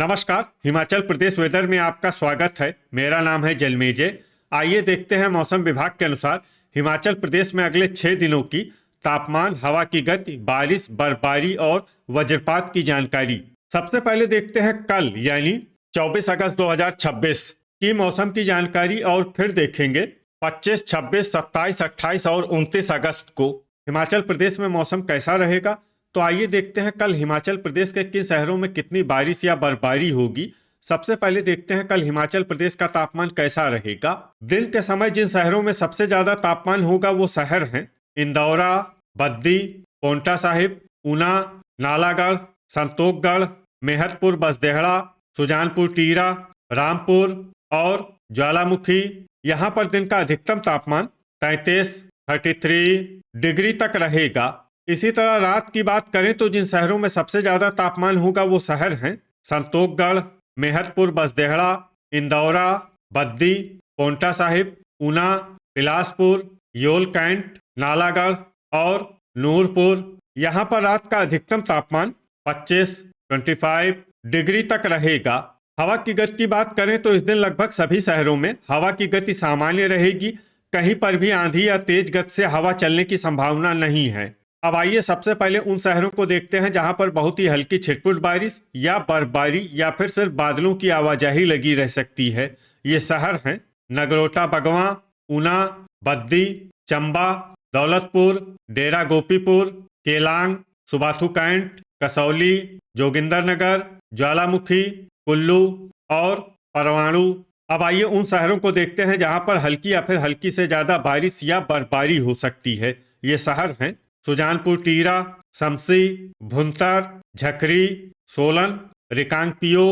नमस्कार। हिमाचल प्रदेश वेदर में आपका स्वागत है। मेरा नाम है जलमेजय। आइए देखते हैं मौसम विभाग के अनुसार हिमाचल प्रदेश में अगले 6 दिनों की तापमान, हवा की गति, बारिश, बर्फबारी और वज्रपात की जानकारी। सबसे पहले देखते हैं कल यानी 24 अगस्त 2026 की मौसम की जानकारी और फिर देखेंगे 25, 26, 27, 28 और 29 अगस्त को हिमाचल प्रदेश में मौसम कैसा रहेगा। तो आइए देखते हैं कल हिमाचल प्रदेश के किन शहरों में कितनी बारिश या बर्फबारी होगी। सबसे पहले देखते हैं कल हिमाचल प्रदेश का तापमान कैसा रहेगा। दिन के समय जिन शहरों में सबसे ज्यादा तापमान होगा वो शहर हैं इंदौरा, बद्दी, पोंटा साहिब, ऊना, नालागढ़, संतोखगढ़, मेहतपुर, बसदेहड़ा, सुजानपुर टीरा, रामपुर और ज्वालामुखी। यहाँ पर दिन का अधिकतम तापमान 33 डिग्री तक रहेगा। इसी तरह रात की बात करें तो जिन शहरों में सबसे ज्यादा तापमान होगा वो शहर हैं संतोखगढ़, मेहतपुर, बसदेहड़ा, इंदौरा, बद्दी, पोंटा साहिब, ऊना, बिलासपुर, योल कैंट, नालागढ़ और नूरपुर। यहाँ पर रात का अधिकतम तापमान 25 डिग्री तक रहेगा। हवा की गति की बात करें तो इस दिन लगभग सभी शहरों में हवा की गति सामान्य रहेगी। कहीं पर भी आंधी या तेज गति से हवा चलने की संभावना नहीं है। अब आइए सबसे पहले उन शहरों को देखते हैं जहां पर बहुत ही हल्की छिटपुट बारिश या बर्फबारी या फिर सिर्फ बादलों की आवाजाही लगी रह सकती है। ये शहर हैं नगरोटा बगवां, ऊना, बद्दी, चंबा, दौलतपुर, डेरा गोपीपुर, केलांग, सुबाथू कैंट, कसौली, जोगिंदरनगर, ज्वालामुखी, कुल्लू और परवाणु। अब आइए उन शहरों को देखते हैं जहां पर हल्की या फिर हल्की से ज्यादा बारिश या बर्फबारी हो सकती है। ये शहर हैं सुजानपुर टीरा, शमसी, भुंतर, झकरी, सोलन, रिकांगपियो,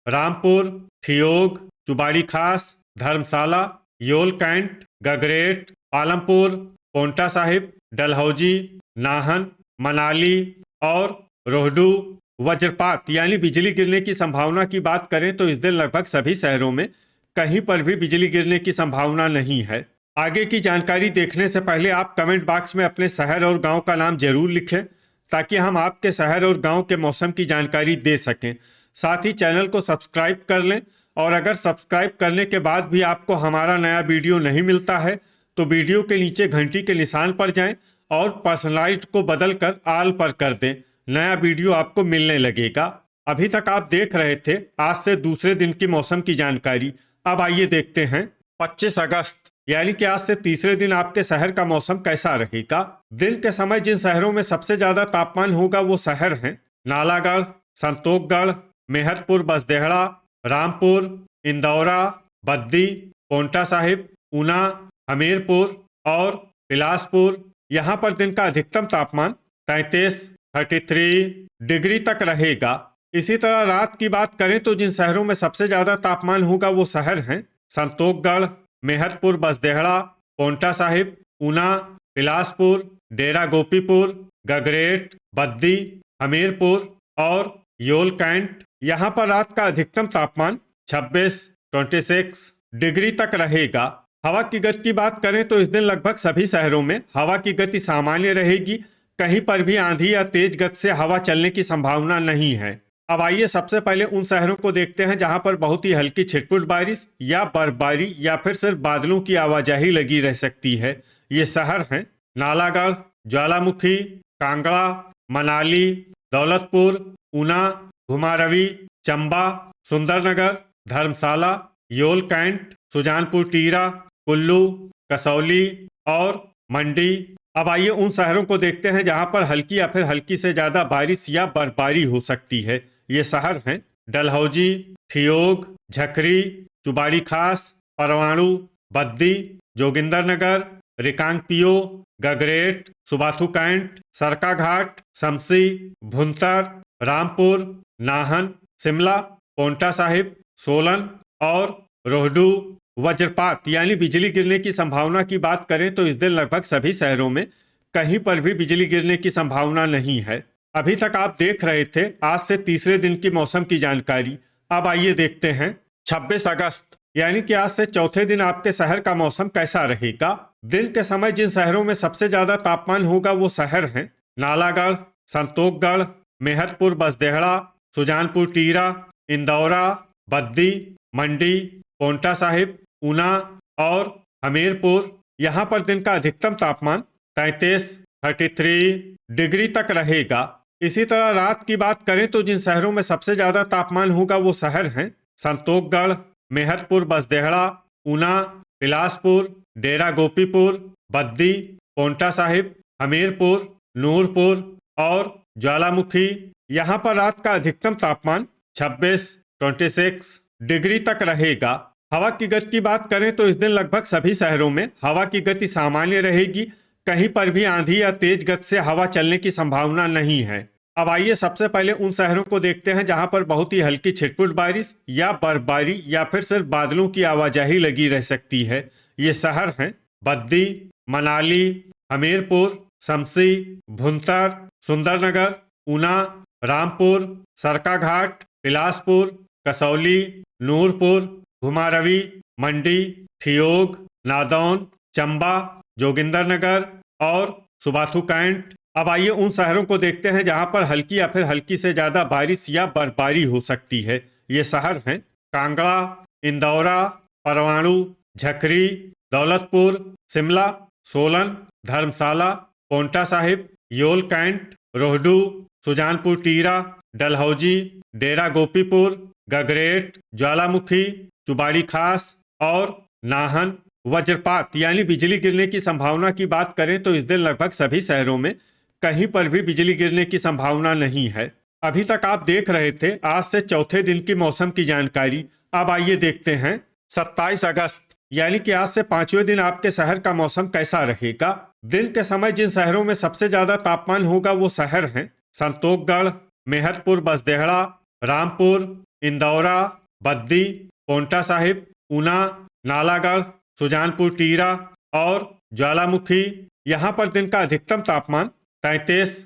रामपुर, ठियोग, चुबाड़ी खास, धर्मशाला, योल कैंट, गगरेट, पालमपुर, पोंटा साहिब, डलहौजी, नाहन, मनाली और रोहडू। वज्रपात यानी बिजली गिरने की संभावना की बात करें तो इस दिन लगभग सभी शहरों में कहीं पर भी बिजली गिरने की संभावना नहीं है। आगे की जानकारी देखने से पहले आप कमेंट बॉक्स में अपने शहर और गांव का नाम जरूर लिखें ताकि हम आपके शहर और गांव के मौसम की जानकारी दे सकें। साथ ही चैनल को सब्सक्राइब कर लें और अगर सब्सक्राइब करने के बाद भी आपको हमारा नया वीडियो नहीं मिलता है तो वीडियो के नीचे घंटी के निशान पर जाएं और पर्सनलाइज्ड को बदल कर ऑल पर कर दें। नया वीडियो आपको मिलने लगेगा। अभी तक आप देख रहे थे आज से दूसरे दिन की मौसम की जानकारी। अब आइए देखते हैं 25 अगस्त यानी कि आज से तीसरे दिन आपके शहर का मौसम कैसा रहेगा। दिन के समय जिन शहरों में सबसे ज्यादा तापमान होगा वो शहर हैं नालागढ़, संतोखगढ़, मेहतपुर, बसदेहड़ा, रामपुर, इंदौरा, बद्दी, पोंटा साहिब, ऊना, हमीरपुर और बिलासपुर। यहाँ पर दिन का अधिकतम तापमान 33 डिग्री तक रहेगा। इसी तरह रात की बात करें तो जिन शहरों में सबसे ज्यादा तापमान होगा वो शहर हैं संतोखगढ़, मेहतपुर, बसदेहड़ा, पोंटा साहिब, ऊना, बिलासपुर, डेरा गोपीपुर, गगरेट, बद्दी, हमीरपुर और योल कैंट। यहाँ पर रात का अधिकतम तापमान 26 डिग्री तक रहेगा। हवा की गति की बात करें तो इस दिन लगभग सभी शहरों में हवा की गति सामान्य रहेगी। कहीं पर भी आंधी या तेज गति से हवा चलने की संभावना नहीं है। अब आइए सबसे पहले उन शहरों को देखते हैं जहां पर बहुत ही हल्की छिटपुट बारिश या बर्फबारी या फिर सिर्फ बादलों की आवाजाही लगी रह सकती है। ये शहर हैं नालागढ़, ज्वालामुखी, कांगड़ा, मनाली, दौलतपुर, ऊना, घुमारवी, चंबा, सुंदरनगर, धर्मशाला, योल कैंट, सुजानपुर टीरा, कुल्लू, कसौली और मंडी। अब आइए उन शहरों को देखते हैं जहां पर हल्की या फिर हल्की से ज्यादा बारिश या बर्फबारी हो सकती है। ये शहर हैं डलहौजी, ठियोग, झकरी, चुबाड़ी खास, परवाणु, बद्दी, जोगिंदरनगर, रिकांगपियो, गगरेट, सुबाथू कैंट, सरकाघाट, शमसी, भुंतर, रामपुर, नाहन, शिमला, पोंटा साहिब, सोलन और रोहडू। वज्रपात यानी बिजली गिरने की संभावना की बात करें तो इस दिन लगभग सभी शहरों में कहीं पर भी बिजली गिरने की संभावना नहीं है। अभी तक आप देख रहे थे आज से तीसरे दिन की मौसम की जानकारी। अब आइए देखते हैं 26 अगस्त यानी कि आज से चौथे दिन आपके शहर का मौसम कैसा रहेगा। दिन के समय जिन शहरों में सबसे ज्यादा तापमान होगा वो शहर हैं नालागढ़, संतोखगढ़, मेहतपुर, बसदेहड़ा, सुजानपुर टीरा, इंदौरा, बद्दी, मंडी, पोंटा साहिब, ऊना और हमीरपुर। यहाँ पर दिन का अधिकतम तापमान 33 डिग्री तक रहेगा। इसी तरह रात की बात करें तो जिन शहरों में सबसे ज्यादा तापमान होगा वो शहर हैं संतोषगढ़, मेहतपुर बसदेहड़ा, ऊना, बिलासपुर, डेरा गोपीपुर, बद्दी, पोंटा साहिब, हमीरपुर, नूरपुर और ज्वालामुखी। यहाँ पर रात का अधिकतम तापमान 26 डिग्री तक रहेगा। हवा की गति की बात करें तो इस दिन लगभग सभी शहरों में हवा की गति सामान्य रहेगी। कहीं पर भी आंधी या तेज गति से हवा चलने की संभावना नहीं है। अब आइए सबसे पहले उन शहरों को देखते हैं जहां पर बहुत ही हल्की छिटपुट बारिश या बर्फबारी या फिर सिर्फ बादलों की आवाजाही लगी रह सकती है। ये शहर हैं बद्दी, मनाली, हमीरपुर, शमसी, भुंतर, सुंदरनगर, ऊना, रामपुर, सरकाघाट, बिलासपुर, कसौली, नूरपुर, घुमारवी, मंडी, ठियोग, नादौन, चंबा, जोगिंदरनगर और सुबाथू कैंट। अब आइए उन शहरों को देखते हैं जहां पर हल्की या फिर हल्की से ज्यादा बारिश या बर्फबारी हो सकती है। ये शहर हैं कांगड़ा, इंदौरा, परवाणु, झकरी, दौलतपुर, शिमला, सोलन, धर्मशाला, पोंटा साहिब, योल कैंट, रोहडू, सुजानपुर टीरा, डलहौजी, डेरा गोपीपुर, गगरेट, ज्वालामुखी, चुबाड़ी खास और नाहन। वज्रपात यानी बिजली गिरने की संभावना की बात करें तो इस दिन लगभग सभी शहरों में कहीं पर भी बिजली गिरने की संभावना नहीं है। अभी तक आप देख रहे थे आज से चौथे दिन की मौसम की जानकारी। अब आइए देखते हैं 27 अगस्त यानी कि आज से पांचवें दिन आपके शहर का मौसम कैसा रहेगा। दिन के समय जिन शहरों में सबसे ज्यादा तापमान होगा वो शहर हैं संतोषगढ़, मेहतपुर बसदेहड़ा, रामपुर, इंदौरा, बद्दी, पोंटा साहिब, ऊना, नालागढ़, सुजानपुर टीरा और ज्वालामुखी। यहाँ पर दिन का अधिकतम तापमान 33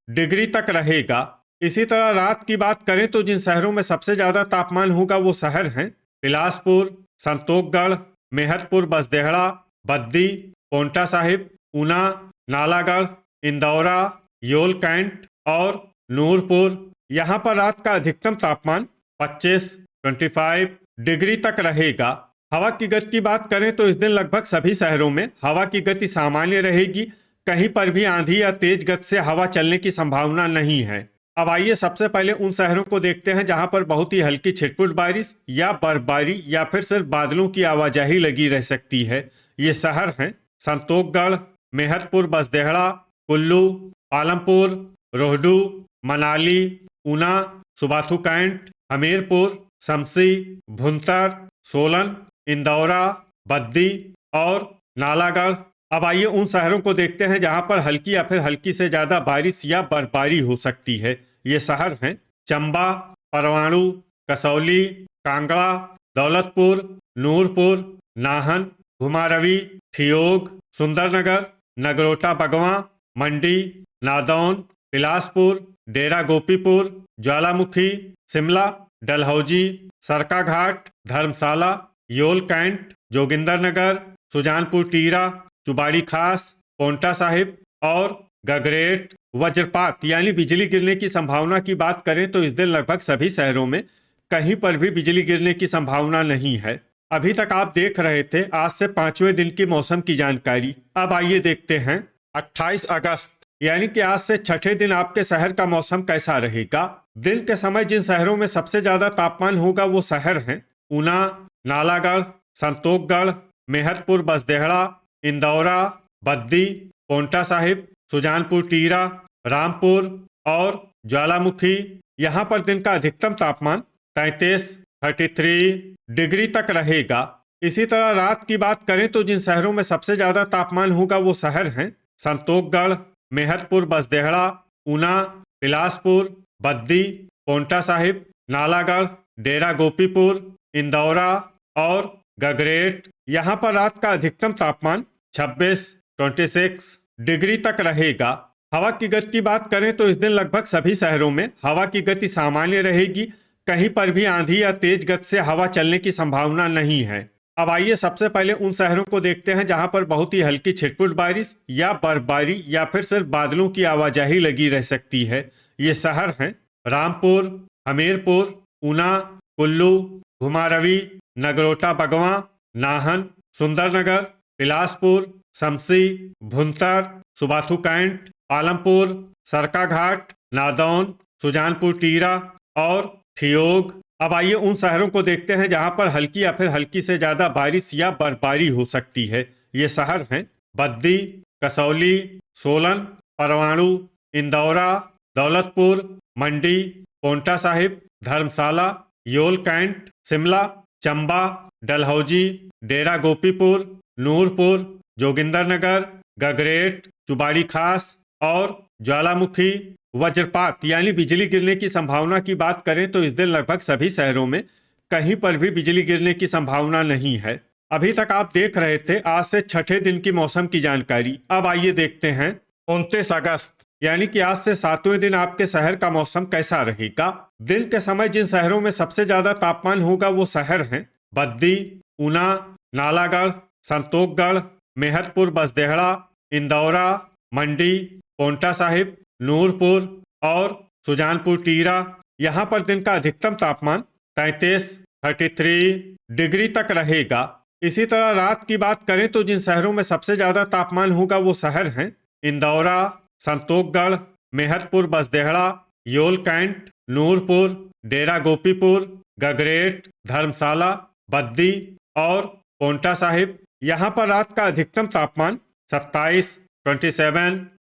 डिग्री तक रहेगा। इसी तरह रात की बात करें तो जिन शहरों में सबसे ज्यादा तापमान होगा वो शहर हैं बिलासपुर, संतोषगढ़, मेहतपुर बसदेहड़ा, बद्दी, पोंटा साहिब, ऊना, नालागढ़, इंदौरा, योल कैंट और नूरपुर। यहाँ पर रात का अधिकतम तापमान 25 डिग्री तक रहेगा। हवा की गति की बात करें तो इस दिन लगभग सभी शहरों में हवा की गति सामान्य रहेगी। कहीं पर भी आंधी या तेज गति से हवा चलने की संभावना नहीं है। अब आइए सबसे पहले उन शहरों को देखते हैं जहां पर बहुत ही हल्की छिटपुट बारिश या बर्फबारी या फिर सिर्फ बादलों की आवाजाही लगी रह सकती है। ये शहर हैं संतोषगढ़, मेहतपुर बसदेहड़ा, कुल्लू, पालमपुर, रोहडू, मनाली, ऊना, सुबाथू कैंट, हमीरपुर, शमसी, भुंतर, सोलन, इंदौरा, बद्दी और नालागढ़। अब आइए उन शहरों को देखते हैं जहां पर हल्की या फिर हल्की से ज्यादा बारिश या बर्फबारी हो सकती है। ये शहर हैं चंबा, परवाणु, कसौली, कांगड़ा, दौलतपुर, नूरपुर, नाहन, घुमारवी, ठियोग, सुंदरनगर, नगरोटा बगवां, मंडी, नादौन, बिलासपुर, डेरा गोपीपुर, ज्वालामुखी, शिमला, डलहौजी, सरकाघाट, धर्मशाला, योल कैंट, जोगिंदरनगर, सुजानपुर टीरा, चुबाड़ी खास, पोंटा साहिब और गगरेट। वज्रपात यानी बिजली गिरने की संभावना की बात करें तो इस दिन लगभग सभी शहरों में कहीं पर भी बिजली गिरने की संभावना नहीं है। अभी तक आप देख रहे थे आज से पांचवें दिन की मौसम की जानकारी। अब आइए देखते हैं 28 अगस्त यानी कि आज से छठे दिन आपके शहर का मौसम कैसा रहेगा। दिन के समय जिन शहरों में सबसे ज्यादा तापमान होगा वो शहर हैं ऊना, नालागढ़, संतोषगढ़, मेहतपुर बसदेहड़ा, इंदौरा, बद्दी, पोंटा साहिब, सुजानपुर टीरा, रामपुर और ज्वालामुखी। यहाँ पर दिन का अधिकतम तापमान 33 डिग्री तक रहेगा। इसी तरह रात की बात करें तो जिन शहरों में सबसे ज्यादा तापमान होगा वो शहर हैं संतोषगढ़, मेहतपुर बसदेहड़ा, ऊना, बिलासपुर, बद्दी, पोंटा साहिब, नालागढ़, डेरा गोपीपुर, इंदौरा और गगरेट। यहाँ पर रात का अधिकतम तापमान 26 डिग्री तक रहेगा। हवा की गति की बात करें तो इस दिन लगभग सभी शहरों में हवा की गति सामान्य रहेगी। कहीं पर भी आंधी या तेज गति से हवा चलने की संभावना नहीं है। अब आइए सबसे पहले उन शहरों को देखते हैं जहां पर बहुत ही हल्की छिटपुट बारिश या बर्फबारी या फिर सिर्फ बादलों की आवाजाही लगी रह सकती है। ये शहर हैं रामपुर, हमीरपुर, ऊना, कुल्लू, घुमारवी, नगरोटा बगवां, नाहन, सुंदरनगर, बिलासपुर, शमसी, भुंतर, सुबाथू कैंट, पालमपुर, सरकाघाट, नादौन, सुजानपुर टीरा और ठियोग। अब आइए उन शहरों को देखते हैं जहां पर हल्की या फिर हल्की से ज्यादा बारिश या बर्फबारी हो सकती है। ये शहर हैं बद्दी, कसौली, सोलन, परवाणु, इंदौरा, दौलतपुर, मंडी, पोंटा साहिब, धर्मशाला, योल कैंट, शिमला, चंबा, डलहौजी, डेरा गोपीपुर, नूरपुर, जोगिंदरनगर, गगरेट, चुबाड़ी खास और ज्वालामुखी। वज्रपात यानी बिजली गिरने की संभावना की बात करें तो इस दिन लगभग सभी शहरों में कहीं पर भी बिजली गिरने की संभावना नहीं है। अभी तक आप देख रहे थे आज से छठे दिन की मौसम की जानकारी। अब आइए देखते हैं 29 अगस्त यानी कि आज से 7वें दिन आपके शहर का मौसम कैसा रहेगा। दिन के समय जिन शहरों में सबसे ज्यादा तापमान होगा वो शहर हैं बद्दी, ऊना, नालागढ़, संतोखगढ़, मेहतपुर बसदेहड़ा, इंदौरा, मंडी, पोंटा साहिब, नूरपुर और सुजानपुर टीरा। यहाँ पर दिन का अधिकतम तापमान 33 डिग्री तक रहेगा। इसी तरह रात की बात करें तो जिन शहरों में सबसे ज्यादा तापमान होगा वो शहर हैं इंदौरा, संतोखगढ़, मेहतपुर बसदेहड़ा, योल कैंट, नूरपुर, डेरा गोपीपुर, गगरेट, धर्मशाला, बद्दी और पोंटा साहिब। यहाँ पर रात का अधिकतम तापमान 27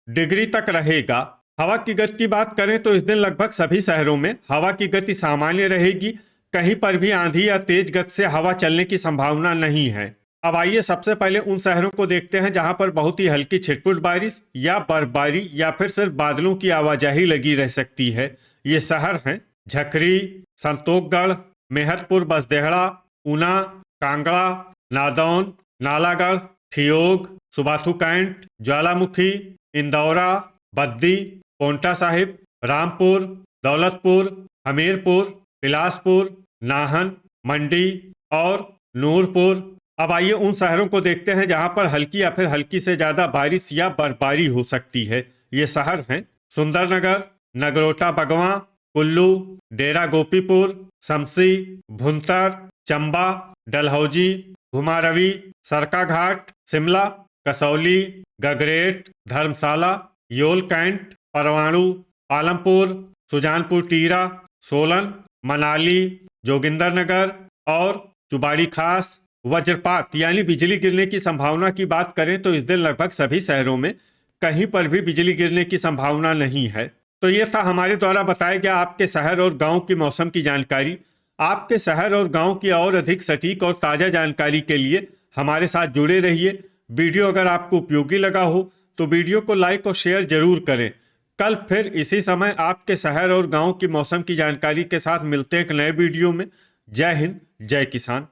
डिग्री तक रहेगा। हवा की गति की बात करें तो इस दिन लगभग सभी शहरों में हवा की गति सामान्य रहेगी। कहीं पर भी आंधी या तेज गति से हवा चलने की संभावना नहीं है। अब आइए सबसे पहले उन शहरों को देखते हैं जहां पर बहुत ही हल्की छिटपुट बारिश या बर्फबारी या फिर सिर्फ बादलों की आवाजाही लगी रह सकती है। ये शहर हैं झकरी, संतोखगढ़, मेहतपुर बसदेहड़ा, ऊना, कांगड़ा, नादौन, नालागढ़, ठियोग, सुबाथू कैंट, ज्वालामुखी, इंदौरा, बद्दी, पोंटा साहिब, रामपुर, दौलतपुर, हमीरपुर, बिलासपुर, नाहन, मंडी और नूरपुर। अब आइए उन शहरों को देखते हैं जहां पर हल्की या फिर हल्की से ज्यादा बारिश या बर्फबारी हो सकती है। ये शहर हैं सुंदरनगर, नगरोटा बगवां, कुल्लू, डेरा गोपीपुर, शमसी, भुंतर, चंबा, डलहौजी, घुमारवी, सरकाघाट, शिमला, कसौली, गगरेट, धर्मशाला, योल कैंट, परवाणु, पालमपुर, सुजानपुर टीरा, सोलन, मनाली, जोगिंदरनगर और चुबाड़ी खास। वज्रपात यानी बिजली गिरने की संभावना की बात करें तो इस दिन लगभग सभी शहरों में कहीं पर भी बिजली गिरने की संभावना नहीं है। तो ये था हमारे द्वारा बताया गया आपके शहर और गांव की मौसम की जानकारी। आपके शहर और गांव की और अधिक सटीक और ताज़ा जानकारी के लिए हमारे साथ जुड़े रहिए। वीडियो अगर आपको उपयोगी लगा हो तो वीडियो को लाइक और शेयर जरूर करें। कल फिर इसी समय आपके शहर और गांव की मौसम की जानकारी के साथ मिलते हैं एक नए वीडियो में। जय हिंद, जय किसान।